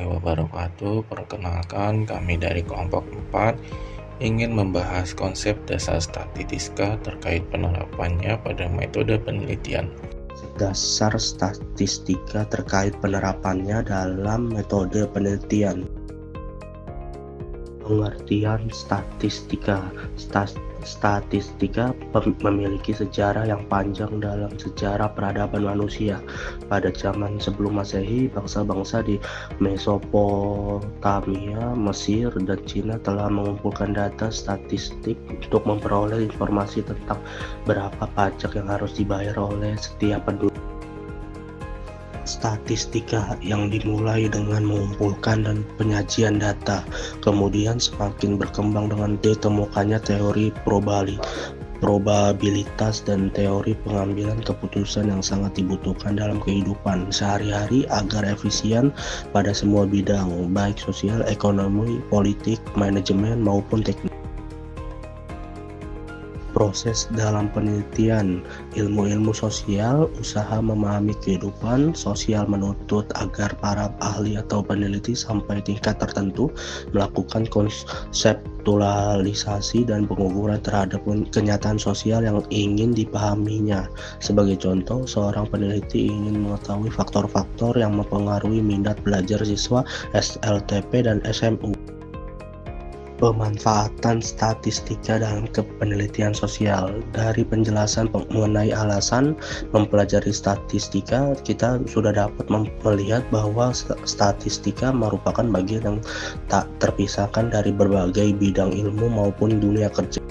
Wabarakatuh. Perkenalkan, kami dari kelompok 4 ingin membahas konsep dasar statistika terkait penerapannya pada metode penelitian. Dasar statistika terkait penerapannya dalam metode penelitian. Pengertian statistika. Statistika memiliki sejarah yang panjang dalam sejarah peradaban manusia. Pada zaman sebelum Masehi, bangsa-bangsa di Mesopotamia, Mesir, dan Cina telah mengumpulkan data statistik untuk memperoleh informasi tentang berapa pajak yang harus dibayar oleh setiap penduduk. Statistika yang dimulai dengan mengumpulkan dan penyajian data, kemudian semakin berkembang dengan ditemukannya teori probabilitas dan teori pengambilan keputusan yang sangat dibutuhkan dalam kehidupan sehari-hari agar efisien pada semua bidang, baik sosial, ekonomi, politik, manajemen, maupun teknik. Proses dalam penelitian ilmu-ilmu sosial, usaha memahami kehidupan sosial menuntut agar para ahli atau peneliti sampai tingkat tertentu melakukan konseptualisasi dan pengukuran terhadap kenyataan sosial yang ingin dipahaminya. Sebagai contoh, seorang peneliti ingin mengetahui faktor-faktor yang mempengaruhi minat belajar siswa SLTP dan SMU. Pemanfaatan statistika dalam penelitian sosial. Dari penjelasan mengenai alasan mempelajari statistika, kita sudah dapat melihat bahwa statistika merupakan bagian yang tak terpisahkan dari berbagai bidang ilmu maupun dunia kerja.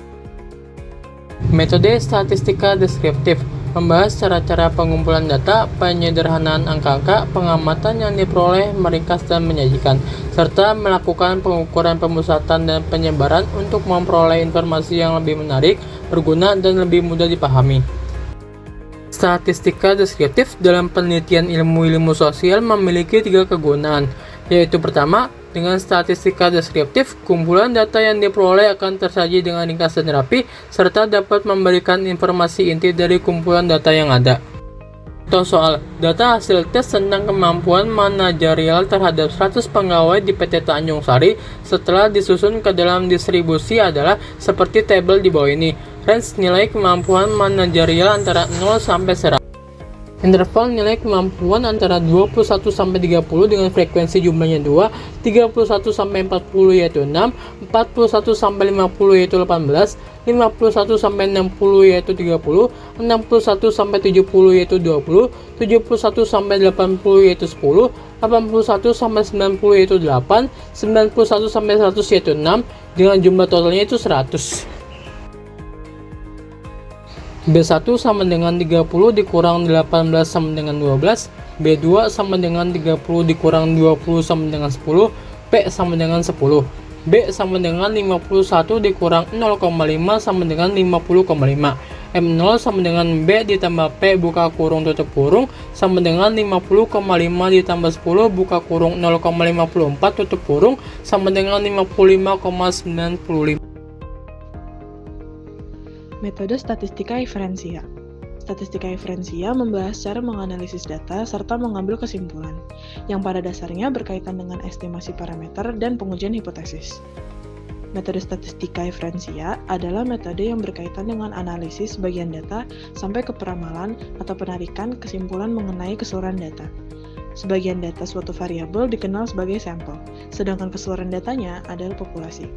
Metode statistika deskriptif membahas cara-cara pengumpulan data, penyederhanaan angka-angka, pengamatan yang diperoleh, meringkas dan menyajikan, serta melakukan pengukuran pemusatan dan penyebaran untuk memperoleh informasi yang lebih menarik, berguna, dan lebih mudah dipahami. Statistika deskriptif dalam penelitian ilmu-ilmu sosial memiliki 3 kegunaan, yaitu pertama, dengan statistika deskriptif, kumpulan data yang diperoleh akan tersaji dengan ringkas dan rapi, serta dapat memberikan informasi inti dari kumpulan data yang ada. Contoh soal, data hasil tes tentang kemampuan manajerial terhadap 100 pegawai di PT Tanjung Sari setelah disusun ke dalam distribusi adalah seperti tabel di bawah ini. Range nilai kemampuan manajerial antara 0 sampai 100. Interval nilai kemampuan antara 21 sampai 30 dengan frekuensi jumlahnya 2, 31 sampai 40 yaitu 6, 41 sampai 50 yaitu 18, 51 sampai 60 yaitu 30, 61 sampai 70 yaitu 20, 71 sampai 80 yaitu 10, 81 sampai 90 yaitu 8, 91 sampai 100 yaitu 6, dengan jumlah totalnya itu 100. B1 sama dengan 30 dikurang 18 sama dengan 12, B2 sama dengan 30 dikurang 20 sama dengan 10, P sama dengan 10, B sama dengan 51 dikurang 0,5 sama dengan 50,5, M0 sama dengan B ditambah P buka kurung tutup kurung sama dengan 50,5 ditambah 10 buka kurung 0,54 tutup kurung sama dengan 55,95. Metode statistika inferensia. Statistika inferensia membahas cara menganalisis data serta mengambil kesimpulan, yang pada dasarnya berkaitan dengan estimasi parameter dan pengujian hipotesis. Metode statistika inferensia adalah metode yang berkaitan dengan analisis bagian data sampai ke peramalan atau penarikan kesimpulan mengenai keseluruhan data. Sebagian data suatu variabel dikenal sebagai sampel, sedangkan keseluruhan datanya adalah populasi.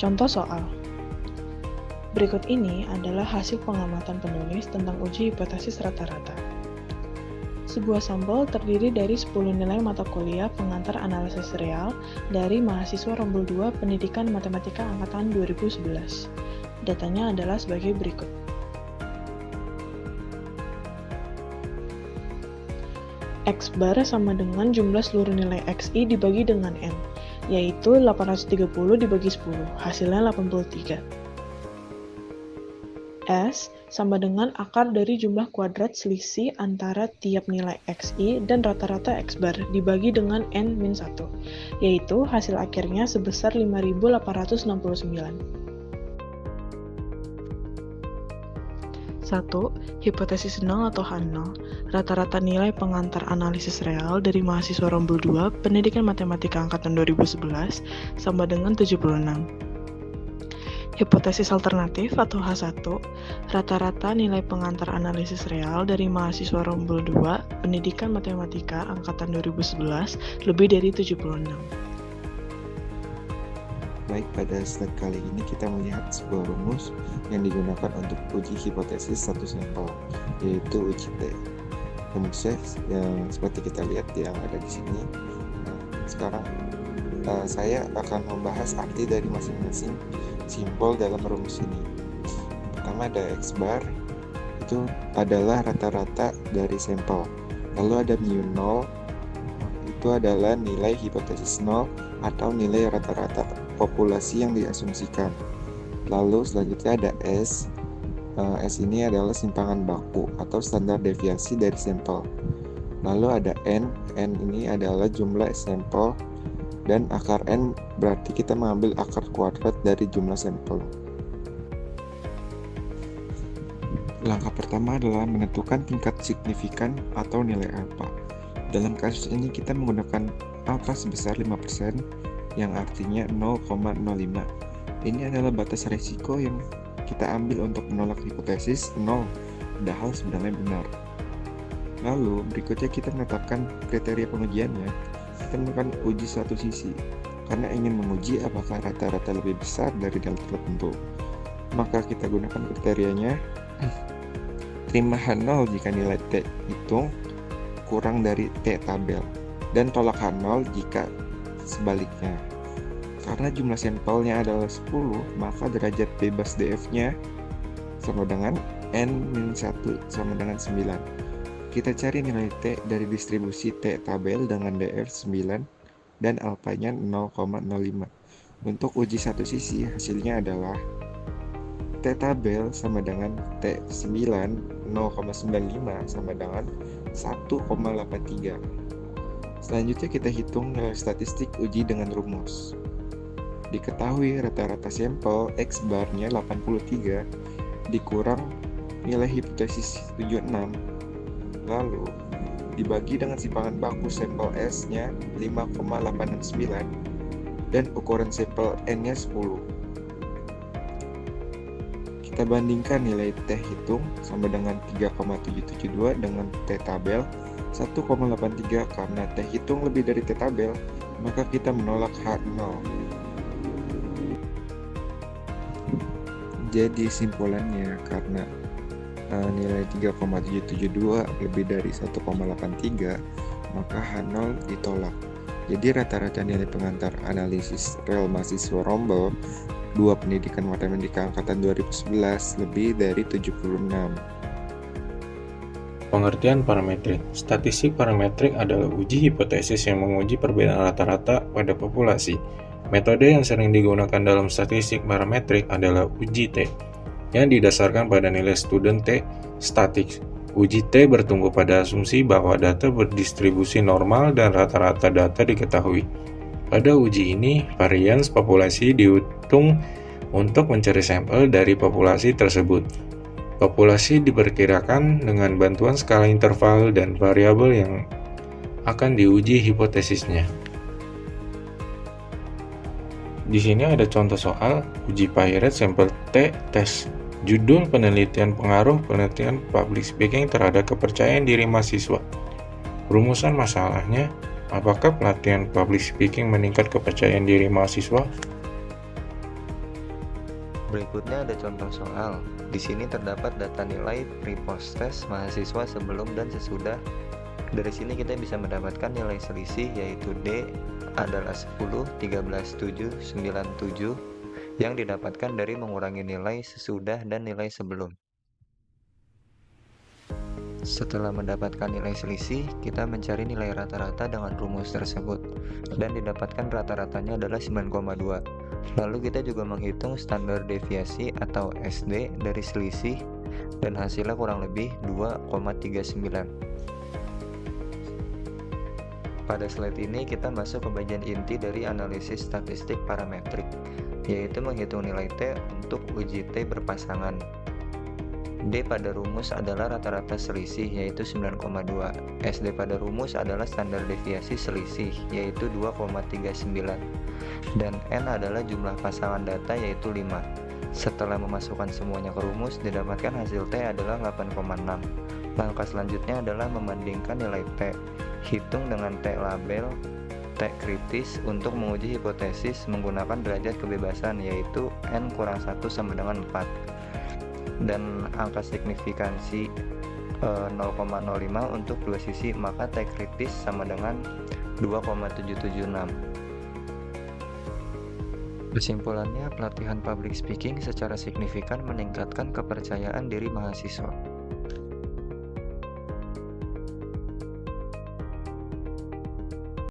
Contoh soal. Berikut ini adalah hasil pengamatan penulis tentang uji hipotesis rata-rata. Sebuah sampel terdiri dari 10 nilai mata kuliah pengantar analisis real dari mahasiswa Rombel 2 Pendidikan Matematika Angkatan 2011. Datanya adalah sebagai berikut. X bar sama dengan jumlah seluruh nilai XI dibagi dengan N, yaitu 830 dibagi 10, hasilnya 83. S sama dengan akar dari jumlah kuadrat selisih antara tiap nilai XI dan rata-rata X bar dibagi dengan N-1, yaitu hasil akhirnya sebesar 5.869. 1. Hipotesis nol atau H0, rata-rata nilai pengantar analisis real dari mahasiswa Rombel 2 Pendidikan Matematika Angkatan 2011 sama dengan 76. Hipotesis alternatif atau H1, rata-rata nilai pengantar analisis real dari mahasiswa Rombel 2 Pendidikan Matematika Angkatan 2011 lebih dari 76. Baik, pada slide kali ini kita melihat sebuah rumus yang digunakan untuk uji hipotesis satu sampel, yaitu uji T. Rumusnya yang seperti kita lihat yang ada di sini. Sekarang saya akan membahas arti dari masing-masing simbol dalam rumus ini. Pertama ada X bar, itu adalah rata-rata dari sampel. Lalu ada mu 0, itu adalah nilai hipotesis 0 atau nilai rata-rata populasi yang diasumsikan. Lalu selanjutnya ada S. S ini adalah simpangan baku atau standar deviasi dari sampel. Lalu ada N. N ini adalah jumlah sampel, dan akar N berarti kita mengambil akar kuadrat dari jumlah sampel. Langkah pertama adalah menentukan tingkat signifikan atau nilai alfa. Dalam kasus ini kita menggunakan alfa sebesar 5%, yang artinya 0,05. Ini adalah batas risiko yang kita ambil untuk menolak hipotesis 0, padahal sebenarnya benar. Lalu berikutnya kita menetapkan kriteria pengujiannya. Kita melakukan uji satu sisi, karena ingin menguji apakah rata-rata lebih besar dari delta tertentu. Maka kita gunakan kriterianya, terima H0 jika nilai T hitung kurang dari T tabel, dan tolak H0 jika sebaliknya. Karena jumlah sampelnya adalah 10, maka derajat bebas DF-nya sama dengan N-1 sama dengan 9. Kita cari nilai T dari distribusi T tabel dengan DF 9 dan alfanya 0,05. Untuk uji satu sisi, hasilnya adalah T tabel sama dengan T9 0,95 sama dengan 1,83. Selanjutnya kita hitung nilai statistik uji dengan rumus. Diketahui rata-rata sampel X bar-nya 83 dikurang nilai hipotesis 76, lalu dibagi dengan simpangan baku sampel S-nya 5,869 dan ukuran sampel N-nya 10. Kita bandingkan nilai T hitung sama dengan 3,772 dengan T tabel 1,83. Karena T hitung lebih dari T tabel, maka kita menolak H0. Jadi simpulannya, karena nilai 3,772 lebih dari 1,83, maka H0 ditolak. Jadi rata-rata nilai pengantar analisis rel mahasiswa Rombel 2 Pendidikan Matematika Angkatan 2011 lebih dari 76. Pengertian parametrik. Statistik parametrik adalah uji hipotesis yang menguji perbedaan rata-rata pada populasi. Metode yang sering digunakan dalam statistik parametrik adalah uji T, yang didasarkan pada nilai student T statik. Uji T bertumbuh pada asumsi bahwa data berdistribusi normal dan rata-rata data diketahui. Pada uji ini, varians populasi dihitung untuk mencari sampel dari populasi tersebut. Populasi diperkirakan dengan bantuan skala interval dan variabel yang akan diuji hipotesisnya. Di sini ada contoh soal uji Payret sampel T tes. Judul penelitian pengaruh penelitian public speaking terhadap kepercayaan diri mahasiswa. Rumusan masalahnya, apakah pelatihan public speaking meningkat kepercayaan diri mahasiswa? Berikutnya ada contoh soal. Di sini terdapat data nilai pre-post test mahasiswa sebelum dan sesudah. Dari sini kita bisa mendapatkan nilai selisih, yaitu D adalah 10, 13, 7, 9, 7 yang didapatkan dari mengurangi nilai sesudah dan nilai sebelum. Setelah mendapatkan nilai selisih, kita mencari nilai rata-rata dengan rumus tersebut, dan didapatkan rata-ratanya adalah 9,2. Lalu kita juga menghitung standar deviasi atau SD dari selisih, dan hasilnya kurang lebih 2,39. Pada slide ini kita masuk ke bagian inti dari analisis statistik parametrik, yaitu menghitung nilai T untuk uji T berpasangan. D pada rumus adalah rata-rata selisih yaitu 9,2. SD pada rumus adalah standar deviasi selisih yaitu 2,39. Dan N adalah jumlah pasangan data yaitu 5. Setelah memasukkan semuanya ke rumus, didapatkan hasil T adalah 8,6. Langkah selanjutnya adalah membandingkan nilai T. Hitung dengan T label T kritis untuk menguji hipotesis menggunakan derajat kebebasan yaitu N kurang 1 sama dengan 4. Dan angka signifikansi 0,05 untuk dua sisi, maka T kritis sama dengan 2,776. Kesimpulannya, pelatihan public speaking secara signifikan meningkatkan kepercayaan diri mahasiswa.